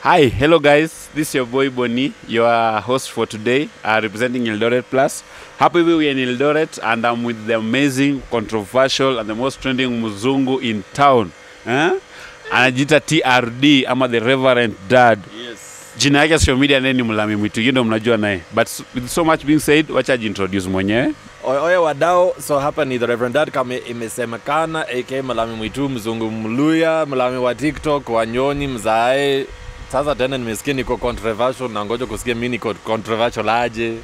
Hi, hello guys. This is your boy Bonnie, your host for today, representing Eldoretplus. Happy we are in Eldoret, and I'm with the amazing, controversial, and the most trending mzungu in town. Anajita TRD, ama the Reverend Dad. Yes. Jina yake social media neni Mlami mwitu, you know mnajua nae. But with so much being said, wacha introduce mwenyewe. Oye wadao, so hapa ni the Reverend Dad kama imesemekana, aka Mlami mwitu, mzungu mluya, Mlami wa TikTok, wanyoni, mzae. Sasa tena nimesikia niko controversial na ngoja kusikia mimi niko controversial aje.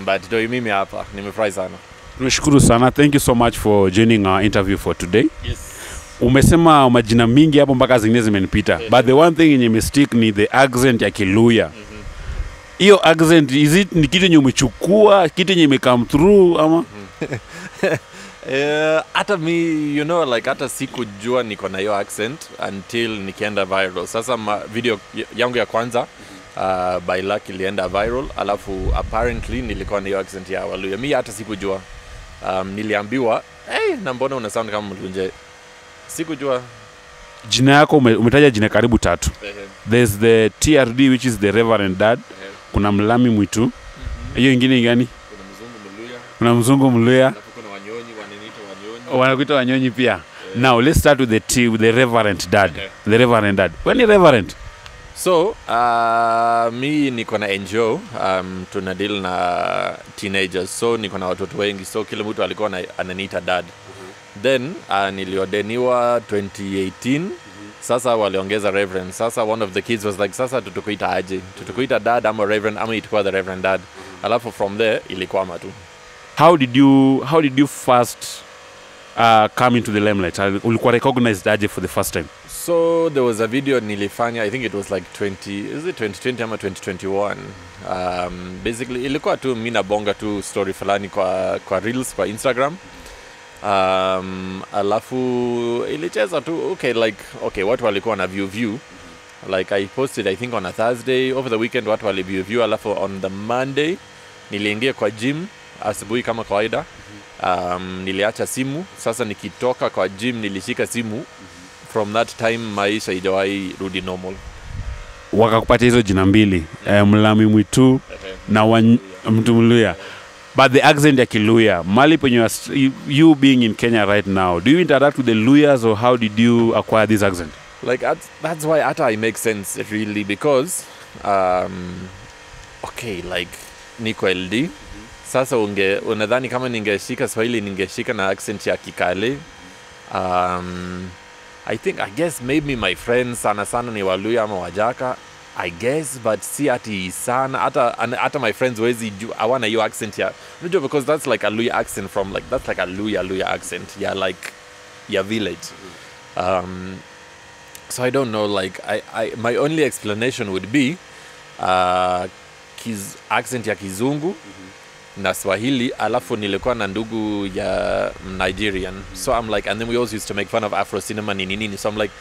But ndio mimi hapa, nimefurahi sana. Tunashukuru sana. Thank you so much for joining our interview for today. Yes. Umesema majina mingi hapo mpaka zingine zimenipita. But the one thing yenye mistake ni the accent ya Kiluya. Hiyo accent, is it ni kitu yenye umechukua, kitu yenye imecome through ama? Hata mi, you know, like hata sikujua niko na hiyo accent until nikienda viral. Sasa video yangu ya kwanza by luck ilienda viral, alafu apparently nilikuwa na hiyo accent ya Waluya. Mi hata sikujua. Niliambiwa, hey, na mbona una sound kama Mlunje? Sikujua. Jina yako umetaja jina karibu 3. There's the TRD, which is the Reverend Dad. Kuna Mlami mwitu. Hiyo ingine gani? Kuna mzungu mluya. Kuna mzungu mluya. Alafu kuna wanyonyi, wananiita wanyonyi. Wanakuita wanyonyi pia. Now let's start with the Reverend Dad. The Reverend Dad. When ni Reverend? So, mi niko na NGO, tuna deal na teenagers. So niko na watoto wengi. So kila mtu alikuwa ananiita dad. Then niliodeniwa 2018. Sasa waliongeza Reverend. Sasa one of the kids was like, sasa tutukuita aje? Tutukuita dad ama Reverend ama itakuwa the Reverend Dad. Alafu from there ilikwama tu. How did you first come into the limelight? Ulikuwa recognized aje for the first time? So there was a video nilifanya, I think it was like 2020 ama 2021. Basically ilikuwa tu mimi nabonga tu story fulani kwa reels kwa Instagram. Alafu ilicheza tu, okay, watu walikuwa na view. Like I posted I think on a Thursday, over the weekend watu wali view, alafu on the Monday niliingia kwa gym asubuhi kama kawaida. Niliacha simu, sasa nikitoka kwa gym nilishika simu. From that time maisha ijawahi rudi normal. Wakakupatia hizo jina mbili, Mlami mwitu na mtu mluya. But the accent ya Kiluya, mali penye you being in Kenya right now, do you interact with the Luyas, or how did you acquire this accent? Like that's why ata it makes sense really, because okay, like niko LD. Sasa unadhani kama ningeshika Swahili ningeshika na accent ya Kikale. I guess maybe my friends sana ni Waluya ama Wajaka, I guess, but si ati sana hata my friends wezi I want a accent ya, because that's like a Luya accent from, like, that's like a Luya accent, yeah, like your village. So I don't know, like my only explanation would be accent ya Kizungu na Swahili, alafu nilikuwa na ndugu ya Nigerian. So I'm like, and then we always used to make fun of Afro cinema nini. So I'm like,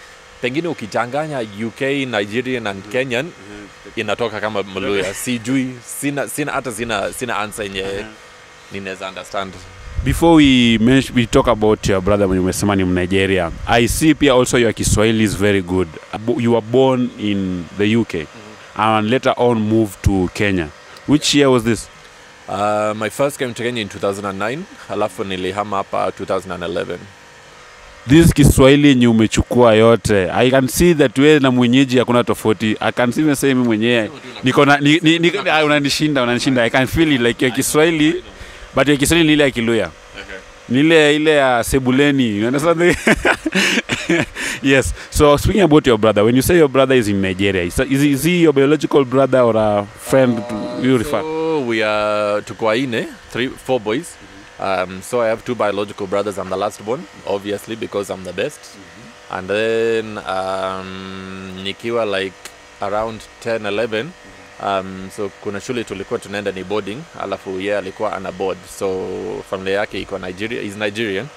pengine ukichanganya UK, Nigerian and Kenyan inatoka kama Mluya. Sijui, sina answer yenye ninaweza understand. Before we talk about your brother when you umesema ni Nigeria, I see pia also your Kiswahili is very good. You were born in the UK and later on moved to Kenya. Which year was this? My first came to Kenya in 2009, halafu nilihama hapa 2011. This Kiswahili yenye umechukua yote, I can see that wewe na mwenyeji hakuna tofauti. I can see mimi mwenyewe niko na unanishinda. I can feel it, like your Kiswahili, but your Kiswahili ni ile ya Kiluya. Okay. Ile ya Sebuleni, you understand? Yes. So speaking about your brother, when you say your brother is in Nigeria, is he your biological brother or a friend you refer? So we are tukwaine, 4 boys. So I have 2 biological brothers. I'm the last born, obviously, because I'm the best. And then nikiwa like around 10, 11, so kuna shule tulikuwa tunaenda ni boarding, alafu yeye alikuwa ana board. So family yake iko Nigeria, he's Nigerian.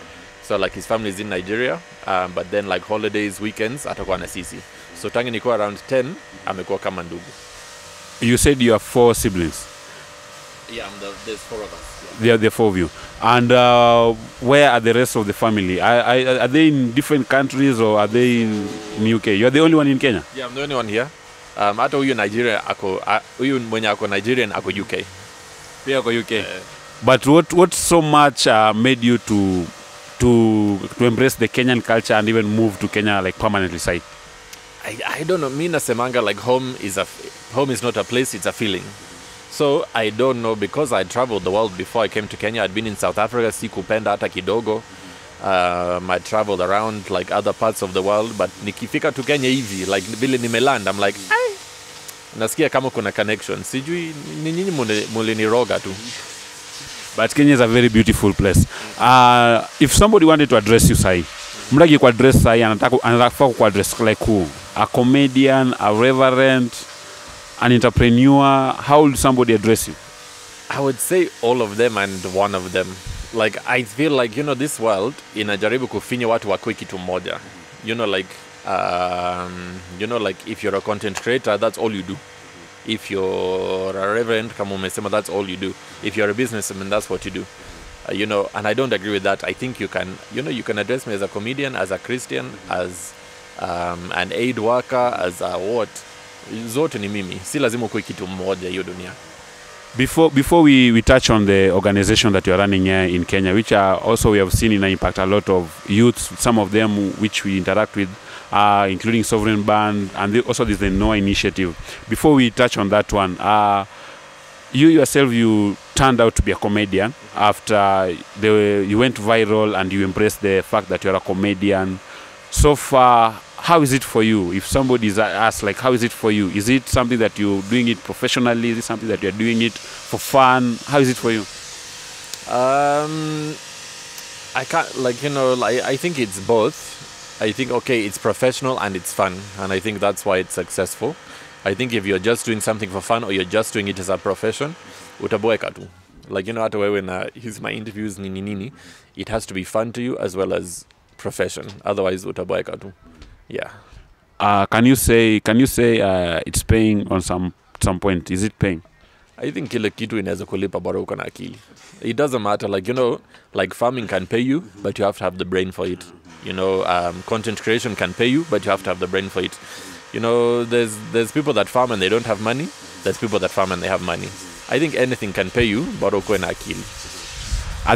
So like his family is in Nigeria, but then like holidays, weekends atakuwa na sisi. So tangu nikuwa around 10, amekuwa kama ndugu. You said you have 4 siblings. Yeah, there's 4 of us. There are 4 of you. And where are the rest of the family? Are they in different countries, or are they in UK? You're the only one in Kenya? Yeah, I'm the only one here. hata huyu Nigeria huyu mwenye ako Nigerian ako UK. Pia ako UK. But what so much made you to embrace the Kenyan culture and even move to Kenya like permanently side? I don't know. Me nasemanga like home is not a place, it's a feeling. So I don't know, because I traveled the world before I came to Kenya. I'd been in South Africa, sikupenda hata kidogo. I traveled around like other parts of the world, but nikifika to Kenya hivi like vile nimeland, I'm like nasikia kama kuna connection. Sijui ni nyinyi muliniroga tu. But Kenya is a very beautiful place. If somebody wanted to address you sai, mragi ku address sai anataka ku address like who? A comedian, a reverend, an entrepreneur? How would somebody address you? I would say all of them and one of them. Like I feel like, you know, this world inajaribu kufinya watu wakue kitu moja. You know, like if you're a content creator, that's all you do. If you're a reverend, kama umesema, that's all you do. If you're a businessman, that's what you do. You know, and I don't agree with that. I think you can address me as a comedian, as a Christian, as an aid worker, as a what. Zote ni mimi. Si lazima kuwe kitu moja hiyo dunia. Before we touch on the organization that you are running here in Kenya, which also we have seen impact a lot of youth, some of them which we interact with, including Sovereign Band, and also there's the NOAH initiative. Before we touch on that one, you yourself, you turned out to be a comedian after you went viral and you embraced the fact that you're a comedian. So far, how is it for you? If somebody is asked, like, how is it for you? Is it something that you're doing it professionally? Is it something that you're doing it for fun? How is it for you? I can't, like, you know, I think it's both. I think, okay, it's professional and it's fun. And I think that's why it's successful. I think if you're just doing something for fun or you're just doing it as a profession, utaboeka tu. Like, you know, hata wewe na here's my interviews, nini, it has to be fun to you as well as profession. Otherwise, utaboeka tu. Yeah. Can you say it's paying on some point? Is it paying? I think kile kitu inaweza kulipa bora uko na akili. It doesn't matter, like, you know, like farming can pay you, but you have to have the brain for it. You know, content creation can pay you, but you have to have the brain for it. You know, there's people that farm and they don't have money. There's people that farm and they have money. I think anything can pay you, bora uko na akili.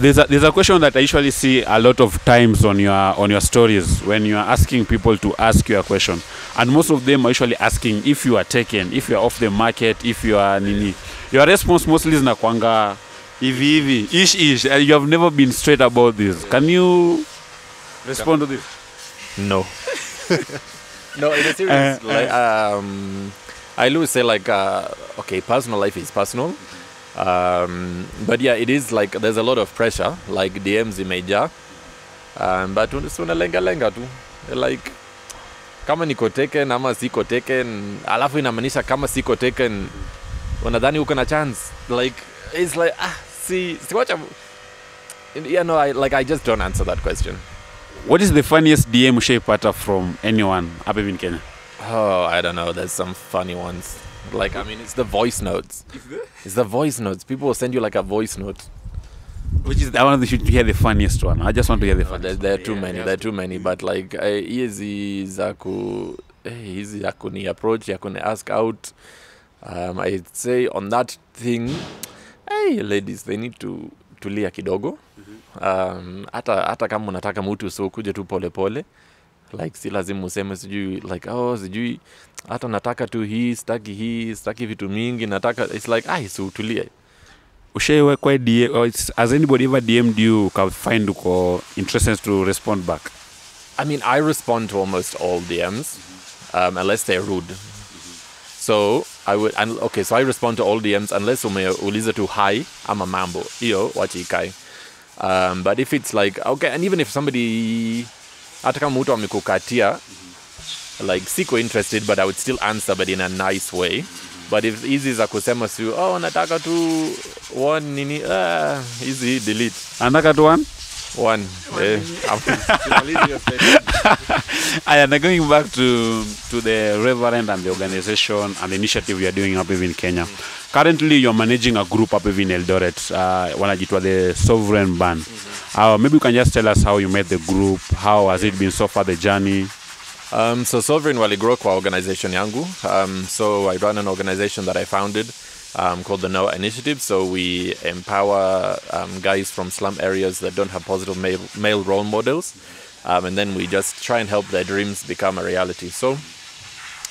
There's a question that I usually see a lot of times on your stories when you are asking people to ask you a question, and most of them are usually asking if you are taken, if you are off the market, if you are nini. Your response mostly is nakwanga hivi ish. You have never been straight about this. Can you respond to this? No. No, in a serious like I always say like okay, personal life is personal. But yeah, it is like there's a lot of pressure, like DMs imeja, but unalenga tu, like kama niko taken ama siko taken, alafu inamaanisha kama siko taken unadhani uko na chance, like it's like see what I just don't answer that question. What is the funniest DM ushaipata from anyone up in Kenya? Oh, I don't know, there's some funny ones. Like, I mean, it's the voice notes. It's the voice notes. People will send you like a voice note. Which is, I want to hear the funniest one. I just want to hear the funniest. There are too many. There are too many. But like, easy zaku ni approach, yakuni ask out. I'd say on that thing, hey, ladies, they need to tulia kidogo. Hata kama unataka mtu so kuje tu pole pole. Like si lazima useme sijui like sijui hata nataka tu hii sitaki vitu mingi nataka, it's like so tulie. Ushewe kwa DM, has anybody ever DM'd you find uko interested to respond back? I mean, I respond to almost all DMs unless they're rude. So I respond to all DMs unless umeuliza tu hi ama mambo hiyo wacha ikae. But if it's like okay, and even if somebody hata kama mtu amekukatia, like siko interested, but I would still answer, but in a nice way. But if easy za kusema si nataka tu one nini easy delete. Anataka tu one. And going back to the Reverend and the organization and the initiative you are doing up in Kenya. Currently, you're managing a group up in Eldoret, wanajitwa the Sovereign Band. Maybe you can just tell us how you met the group, how has it been so far, the journey? So Sovereign waligrow kwa organization yangu. So I run an organization that I founded called the Noah Initiative. So we empower guys from slum areas that don't have positive male role models. And then we just try and help their dreams become a reality. So,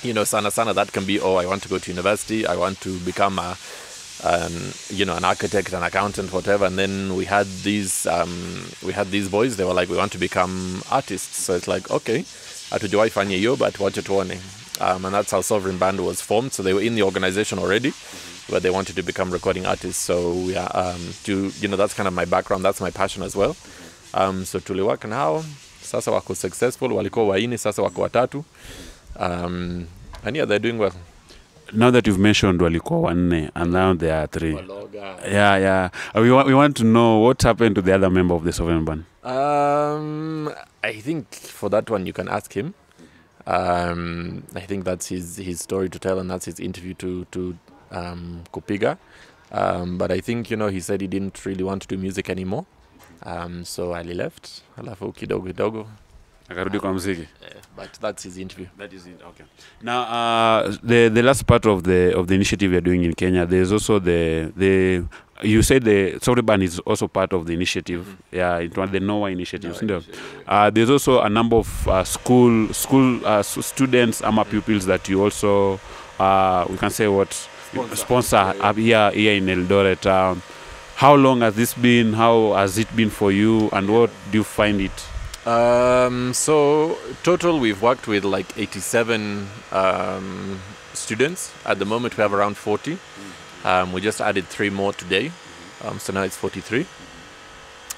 you know, sana that can be, I want to go to university, I want to become an architect, an accountant, whatever. And then we had these boys, they were like, we want to become artists. So it's like, okay, hatujawai fanya hiyo, but wacha tuone. And that's how Sovereign Band was formed. So they were in the organization already, but they wanted to become recording artists. So that's kind of my background, that's my passion as well. So tuliwaka nao, sasa wako successful, walikuwa waini, sasa wako watatu. And yeah, they're doing well. Now that you've mentioned walikuwa wanne, and now there are 3. Yeah. We want to know what happened to the other member of the Sovereign Band. I think for that one you can ask him. I think that's his story to tell, and that's his interview to Kupiga. But I think, he said he didn't really want to do music anymore. So Ali left. Alafu kidogo. Akarudi kwa muziki. But that's his interview. That is it. Okay. Now, the last part of the initiative you're doing in Kenya, there's also the you said the Sovereign Band is also part of the initiative. Mm-hmm. Yeah, it was the Noah initiative. There's also a number of school students, pupils that you also we can say sponsor here in Eldoret. How long has this been? How has it been for you? And what do you find it? So total we've worked with like 87 students. At the moment we have around 40. We just added 3 more today. So now it's 43.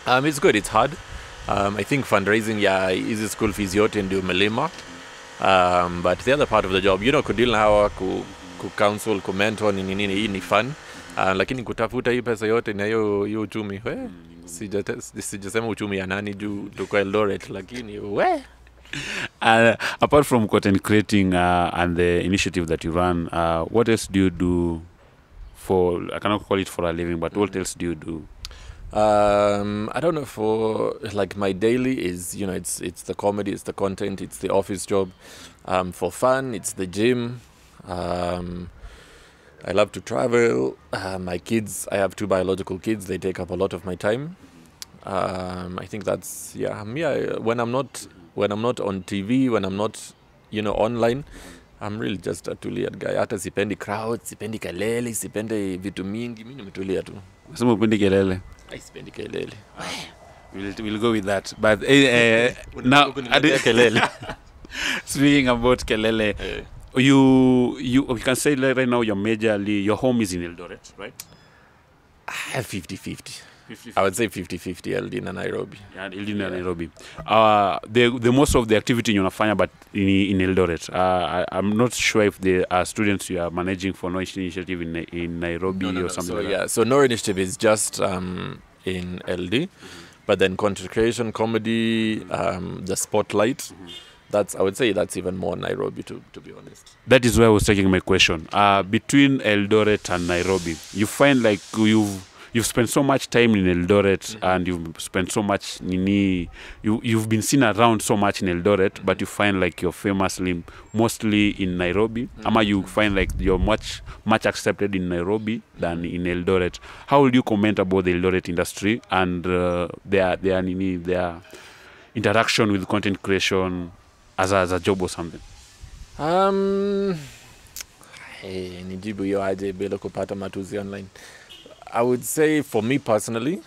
It's good, it's hard. I think fundraising, easy school fees yote ndio melima. But the other part of the job, kudil na hawa, ku counsel, ku mentor, hii ni fun. Lakini kutafuta hii pesa yote na hiyo uchumi, sijasema uchumi ya nani juu tuko Eldoret, lakini apart from content creating and the initiative that you run, what else do you do for, I cannot call it for a living, but what else do you do? I don't know, for like my daily is, it's the comedy, it's the content, it's the office job. For fun, it's the gym. I love to travel. My kids, I have 2 biological kids. They take up a lot of my time. I think that's when I'm not on TV, when I'm not online, I'm really just a tulia guy. Hata sipendi crowd, sipendi kelele, sipendi vitu mingi. Mimi nimetulia tu. Unasema upendi kelele? Sipendi kelele. We'll go with that. But now kelele. Speaking about kelele, you can say right now your home is in Eldoret, right? 50-50. I would say 50-50 LD and Nairobi. Yeah, LD and Nairobi. The most of the activity you wanafanya but in Eldoret. I'm not sure if there are students you are managing for Noah Initiative in Nairobi or something like that. So Noah Initiative is just in LD, but then content creation, comedy, the spotlight. I would say that's even more Nairobi, to be honest. That is where I was taking my question. Between Eldoret and Nairobi, you find like you've spent so much time in Eldoret, and you've spent so much you've been seen around so much in Eldoret, but you find like you're famously mostly in Nairobi. Ama you find like you're much accepted in Nairobi than in Eldoret. How would you comment about the Eldoret industry and their interaction with content creation as a job or something? Nijibu hiyo aje bila kupata matuzi online. I would say for me personally,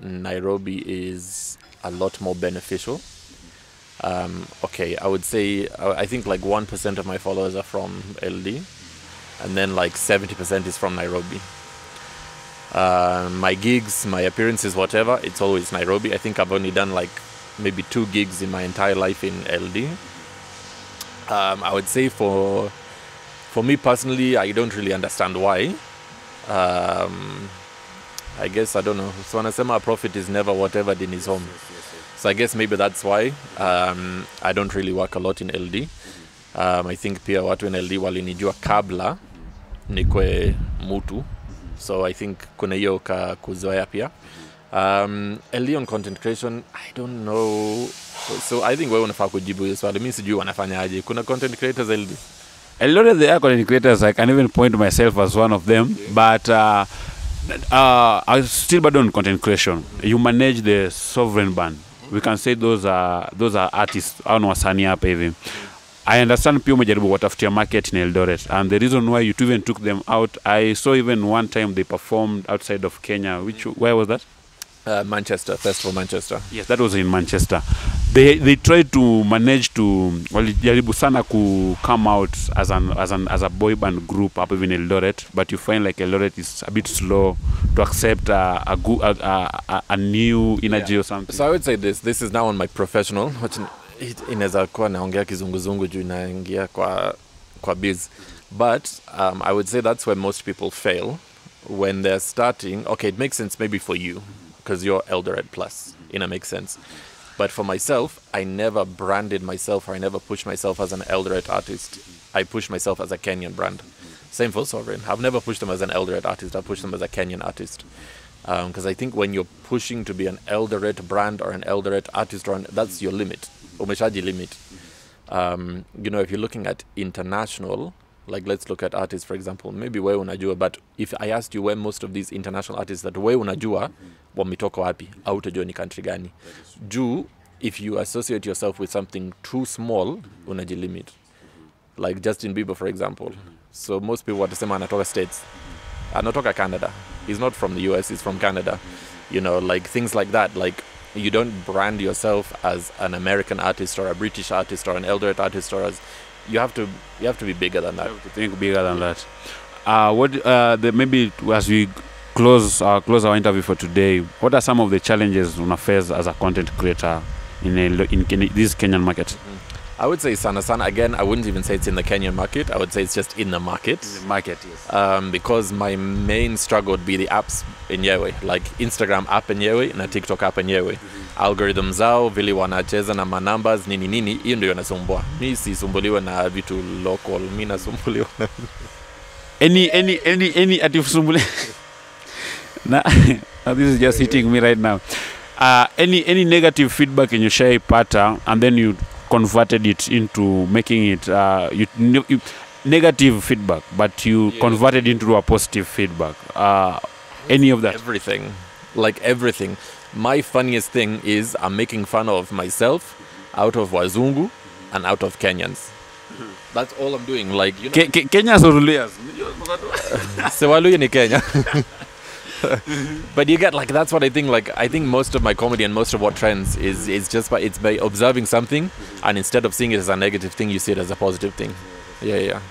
Nairobi is a lot more beneficial. I would say I think like 1% of my followers are from LD, and then like 70% is from Nairobi. My gigs, my appearances, whatever, it's always Nairobi. I think I've only done like maybe 2 gigs in my entire life in LD. I would say for me personally, I don't really understand why. I guess, I don't know. So wanasema a prophet is never whatever in his home. So I guess maybe that's why I don't really work a lot in LD. I think pia watu in LD walinijua kabla nikwe mutu. So I think kuna hiyo kuzoea pia. LD on content creation, I don't know. So I think wewe unafaa kujibu hiyo swali. Mimi sijui wanafanyaje. Kuna content creators LD? A lot of the content creators, I can even point myself as one of them, but I still bad on content creation. You manage the sovereign band. We can say those are artists. I don't know wasanii hapa hivi. I understand pia umejaribu watafutia market in Eldoret, and the reason why you even took them out, I saw even one time they performed outside of Kenya. Where was that? Manchester, Festival Manchester. Yes, that was in Manchester. They tried to manage to walijaribu sana ku come out as a boy band group up even Eldoret, but you find like Eldoret is a bit slow to accept a new energy or something. So I would say this is now on my professional. Inaweza kuwa naongea kizunguzungu juu inaingia kwa biz, but I would say that's where most people fail when they're starting. Okay, it makes sense maybe for you because you're Eldoretplus, makes sense. But for myself, I never branded myself, or I never pushed myself as an Eldoret artist. I pushed myself as a Kenyan brand. Same for Sovereign. I've never pushed them as an Eldoret artist. I pushed them as a Kenyan artist. Because I think when you're pushing to be an Eldoret brand or an Eldoret artist, that's your limit. Umeshaji limit. If you're looking at international, like let's look at artists, for example, maybe wewe unajua, but if I asked you where most of these international artists that wewe unajua, wametoka wapi, au utajua ni country gani. Juu, if you associate yourself with something too small, unajilimit. Like Justin Bieber, for example. So most people watasema anatoka States. Anatoka Canada. He's not from the US, he's from Canada. Like things like that. Like, you don't brand yourself as an American artist or a British artist or an Eldoret artist, or as you have to be bigger than that. You have to think bigger than that. Maybe as we close our interview for today, what are some of the challenges una face as a content creator in this Kenyan market? I would say sana. Again, I wouldn't even say it's in the Kenyan market. I would say it's just in the market. In the market, yes. Because my main struggle would be the apps yenyewe, like Instagram app yenyewe na TikTok app yenyewe. Algorithms zao, vile wanacheza na numbers, nini, hiyo ndio inasumbua. Mimi sisumbuliwa na vitu local, mimi nasumbuliwa na any atifumbuliwa. This is just hitting me right now. Any negative feedback in your share pattern, and then you converted it into making it negative feedback, but you converted into a positive feedback. Any of that? Everything. My funniest thing is I'm making fun of myself out of Wazungu and out of Kenyans. That's all I'm doing. Kenyans or Luyas? Sewaluya ni Kenya. But you get that's what I think. I think most of my comedy and most of what trends is just by observing something, and instead of seeing it as a negative thing, you see it as a positive thing. Yeah.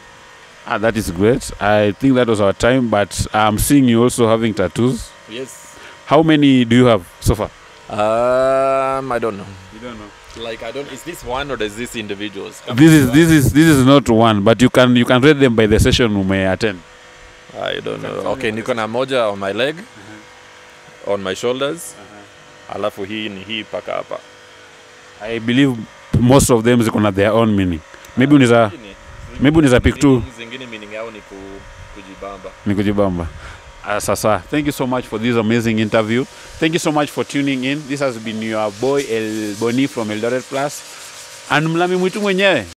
That is great. I think that was our time, but I'm seeing you also having tattoos. Yes. How many do you have so far? I don't know. You don't know. Is this one or is this individuals? This is not one, but you can rate them by the session you may attend. I don't know. Okay, niko na moja on my leg, on my shoulders. Alafu hii ni hii paka hapa. I believe most of them ziko na their own meaning. Maybe unaweza pick two. Zingine meaning yao ni kujibamba. Sasa, thank you so much for this amazing interview. Thank you so much for tuning in. This has been your boy El Boni from Eldoretplus and Mlami mwitu mwenyewe.